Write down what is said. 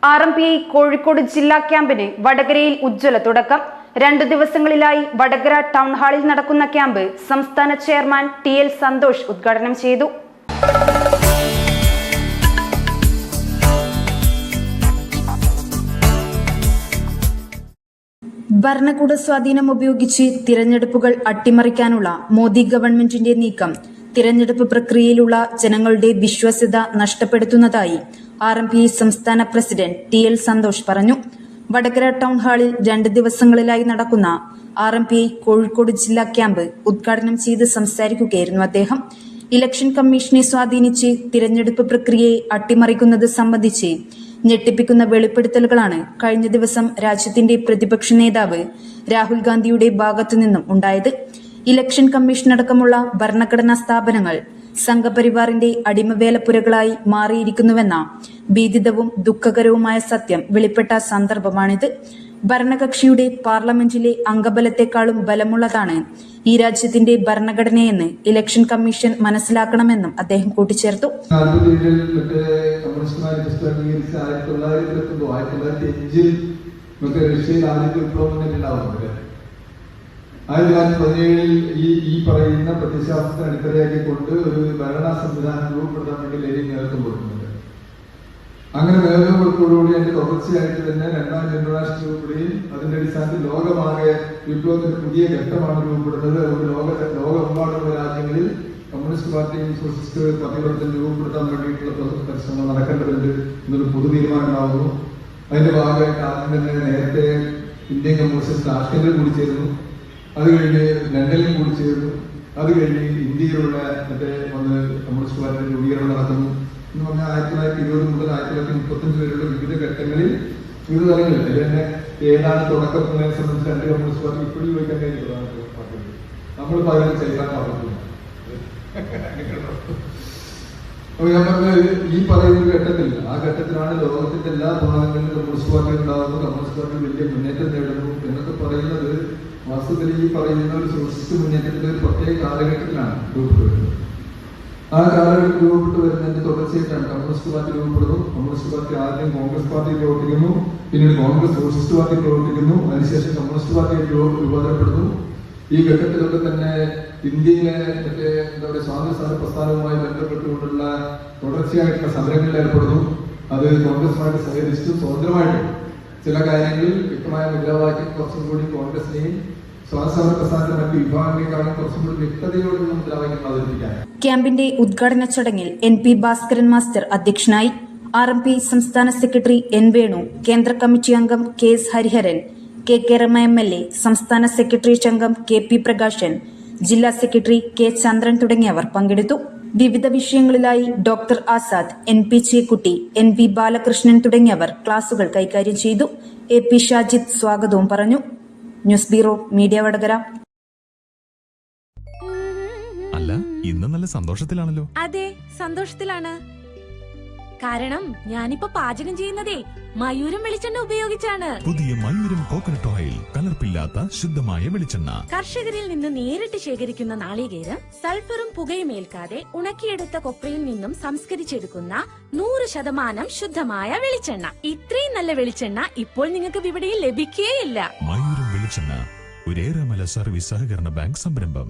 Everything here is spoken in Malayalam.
RMPI കോഴിക്കോട് ജില്ലാ ക്യാമ്പിന് വടകരയിൽ ഉജ്ജ്വല തുടക്കം. 2 ദിവസങ്ങളിലായി വടകര ടൗൺ ഹാളിൽ നടക്കുന്ന ക്യാമ്പ് സംസ്ഥാന ചെയർമാൻ TL സന്തോഷ് ഉദ്ഘാടനം ചെയ്തു. ഭരണകൂട സ്വാധീനം ഉപയോഗിച്ച് തിരഞ്ഞെടുപ്പുകൾ അട്ടിമറിക്കാനുള്ള മോദി ഗവൺമെന്റിന്റെ നീക്കം തിരഞ്ഞെടുപ്പ് പ്രക്രിയയിലുള്ള ജനങ്ങളുടെ വിശ്വാസ്യത നഷ്ടപ്പെടുത്തുന്നതായി RMPI സംസ്ഥാന പ്രസിഡന്റ് TL സന്തോഷ് പറഞ്ഞു. വടകര ടൗൺ ഹാളിൽ 2 ദിവസങ്ങളിലായി നടക്കുന്ന RMPI കോഴിക്കോട് ജില്ലാ ക്യാമ്പ് ഉദ്ഘാടനം ചെയ്ത് സംസാരിക്കുകയായിരുന്നു അദ്ദേഹം. ഇലക്ഷൻ കമ്മീഷനെ സ്വാധീനിച്ച് തിരഞ്ഞെടുപ്പ് പ്രക്രിയയെ അട്ടിമറിക്കുന്നത് സംബന്ധിച്ച് ഞെട്ടിപ്പിക്കുന്ന വെളിപ്പെടുത്തലുകളാണ് കഴിഞ്ഞ ദിവസം രാജ്യത്തിന്റെ പ്രതിപക്ഷ നേതാവ് രാഹുൽ ഗാന്ധിയുടെ ഭാഗത്തുനിന്നും ഉണ്ടായത്. ഇലക്ഷൻ കമ്മീഷൻ അടക്കമുള്ള ഭരണഘടനാ സ്ഥാപനങ്ങൾ സംഘപരിവാറിന്റെ അടിമവേലപ്പുരകളായി മാറിയിരിക്കുന്നുവെന്ന ഭീതിതവും ദുഃഖകരവുമായ സത്യം വെളിപ്പെട്ട സന്ദർഭമാണിത്. ഭരണകക്ഷിയുടെ പാർലമെന്റിലെ അംഗബലത്തെക്കാളും ബലമുള്ളതാണ് ഈ രാജ്യത്തിന്റെ ഭരണഘടനയെന്ന് ഇലക്ഷൻ കമ്മീഷൻ മനസ്സിലാക്കണമെന്നും അദ്ദേഹം കൂട്ടിച്ചേർത്തു. ഈ പറയുന്ന പ്രതിശാസ്ത്രത്തെ അടിത്തറയാക്കിക്കൊണ്ട് ഒരു ഭരണ സംവിധാനം രൂപപ്പെടുത്താൻ വേണ്ടി ലെനിൻ നേതൃത്വം കൊടുക്കുന്നുണ്ട്. അങ്ങനെ നേതൃത്വം കൊടുത്തോടുകൂടി അതിന്റെ തുടർച്ചയായിട്ട് തന്നെ രണ്ടാം ജനറാഷ്ട്രത്തിലൂടെയും അതിന്റെ അടിസ്ഥാനത്തിൽ ലോകമാകെ വിപ്ലവത്തിന്റെ പുതിയ ഘട്ടമാണ് രൂപപ്പെടുന്നത്. ലോകമെമ്പാടുള്ള രാജ്യങ്ങളിൽ കമ്മ്യൂണിസ്റ്റ് പാർട്ടിയും സോഷ്യലിസ്റ്റ് പാർട്ടികളും രൂപപ്പെടുത്താൻ വേണ്ടിയിട്ടുള്ള പരിശ്രമങ്ങൾ നടക്കേണ്ടതുണ്ട് എന്നൊരു പൊതു തീരുമാനം ഉണ്ടാവുന്നു. അതിന്റെ ഭാഗമായിട്ട് ആദ്യം തന്നെ നേരത്തെ ഇന്ത്യൻ കമ്മ്യൂണിസ്റ്റ് രാഷ്ട്രീയത്തിൽ കൂടി ചേരുന്നു. അത് കഴിഞ്ഞ് ലണ്ടനിൽ കൂടി ചേർന്നു. അത് കഴിഞ്ഞ് ഇന്ത്യയിലുള്ള മറ്റേ കമ്മ്യൂണിസ്റ്റ് പാർട്ടിയുടെ രൂപീകരണം നടക്കുന്നു എന്ന് പറഞ്ഞാൽ 1920 മുതൽ 1935 വരെയുള്ള വിവിധ ഘട്ടങ്ങളിൽ വിവിധ തലങ്ങളിൽ അതിൽ തന്നെ ഏതാണ് തുടക്കം എന്നതിനെ സംബന്ധിച്ച് 2 കമ്മ്യൂണിസ്റ്റ് പാർട്ടി ഇപ്പോഴും ചോദിക്കാൻ കഴിഞ്ഞതാണ് പാർട്ടി. നമ്മൾ പറയുന്നത് ചെയ്താൽ പാടില്ല. അപ്പൊ ഞാൻ പറഞ്ഞത് ഈ പറയുന്ന ഘട്ടത്തിൽ ആ ഘട്ടത്തിലാണ് ലോകത്തിന്റെ എല്ലാ ഭാഗങ്ങളിലും കമ്മ്യൂണിസ്റ്റ് പാർട്ടി ഉണ്ടാകുന്നു, കമ്മ്യൂണിസ്റ്റ് പാർട്ടി വലിയ മുന്നേറ്റം നേടുന്നു എന്നൊക്കെ പറയുന്നത് വാസ്തവത്തിൽ ഈ പറയുന്ന ഒരു സോഷ്യലിസ്റ്റ് മുന്നേറ്റത്തിന്റെ ഒരു പ്രത്യേക കാലഘട്ടത്തിലാണ് രൂപപ്പെട്ടത്. ആ കാലഘട്ടത്തിൽ രൂപപ്പെട്ടു വരുന്നതിന്റെ തുടർച്ചയായിട്ടാണ് കമ്മ്യൂണിസ്റ്റ് പാർട്ടി രൂപപ്പെടുന്നു. കമ്മ്യൂണിസ്റ്റ് പാർട്ടി ആദ്യം കോൺഗ്രസ് പാർട്ടി പ്രവർത്തിക്കുന്നു, പിന്നീട് കോൺഗ്രസ് സോഷ്യലിസ്റ്റ് പാർട്ടി പ്രവർത്തിക്കുന്നു, അതിനുശേഷം കമ്മ്യൂണിസ്റ്റ് പാർട്ടി രൂപാന്തരപ്പെടുന്നു. ഈ ഘട്ടത്തിലൊക്കെ തന്നെ ഇന്ത്യയിലെ മറ്റേ എന്താ പറയുക സ്വാതന്ത്ര്യ പ്രസ്ഥാനവുമായി ബന്ധപ്പെട്ടുകൊണ്ടുള്ള തുടർച്ചയായിട്ടുള്ള സമരങ്ങളിൽ ഏർപ്പെടുന്നു. അത് കോൺഗ്രസുമായിട്ട് സഹകരിച്ചു സ്വതന്ത്രമായിട്ട് ചില കാര്യങ്ങളിൽ വ്യക്തമായ മുദ്രാവാക്യം കുറച്ചും കൂടി കോൺഗ്രസിനെയും സ്വാതന്ത്ര്യ പ്രസ്ഥാനത്തിന്റെ മറ്റു വിഭാഗങ്ങളെക്കാളും കുറച്ചും കൂടി വ്യക്തതയോടുള്ള മുദ്രാവാക്യം അവതരിപ്പിക്കാൻ. ക്യാമ്പിന്റെ ഉദ്ഘാടന ചടങ്ങിൽ NP ഭാസ്കരൻ മാസ്റ്റർ അധ്യക്ഷനായി. RMPI സംസ്ഥാന സെക്രട്ടറി N വേണു, കേന്ദ്ര കമ്മിറ്റി അംഗം KS Hariharan, KK Rama MLA, സംസ്ഥാന സെക്രട്ടേറിയറ്റ് അംഗം KP പ്രകാശൻ, ജില്ലാ സെക്രട്ടറി K ചന്ദ്രൻ തുടങ്ങിയവർ പങ്കെടുത്തു. വിവിധ വിഷയങ്ങളിലായി doctor Azad, NP Chekkutty, NP Balakrishnan തുടങ്ങിയവർ ക്ലാസുകൾ കൈകാര്യം ചെയ്തു. AP ഷാജിദ് സ്വാഗതവും പറഞ്ഞു. News bureau media Vadakara. അല്ല, ഇന്ന് നല്ല സന്തോഷത്തിലാണല്ലോ. അതെ, സന്തോഷത്തിലാണ്. കാരണം ഞാനിപ്പോ പാചകം ചെയ്യുന്നതേ മയൂരം വെളിച്ചെണ്ണ ഉപയോഗിച്ചാണ്. പുതിയ മയൂരം കോക്കനട്ട് ഓയിൽ, കലർപ്പില്ലാത്ത ശുദ്ധമായ വെളിച്ചെണ്ണ. കർഷകരിൽ നിന്ന് നേരിട്ട് ശേഖരിക്കുന്ന നാളികേരം സൾഫറും പുകയും ഏൽക്കാതെ ഉണക്കിയെടുത്ത കൊപ്രയിൽ നിന്നും സംസ്കരിച്ചെടുക്കുന്ന 100% ശുദ്ധമായ വെളിച്ചെണ്ണ. ഇത്രയും നല്ല വെളിച്ചെണ്ണ ഇപ്പോൾ നിങ്ങൾക്ക് വിപണിയിൽ ലഭിക്കുകയില്ല. മയൂരം വെളിച്ചെണ്ണ, ഒരു ഏറെമല സർവീസ് സഹകരണ ബാങ്ക് സംരംഭം.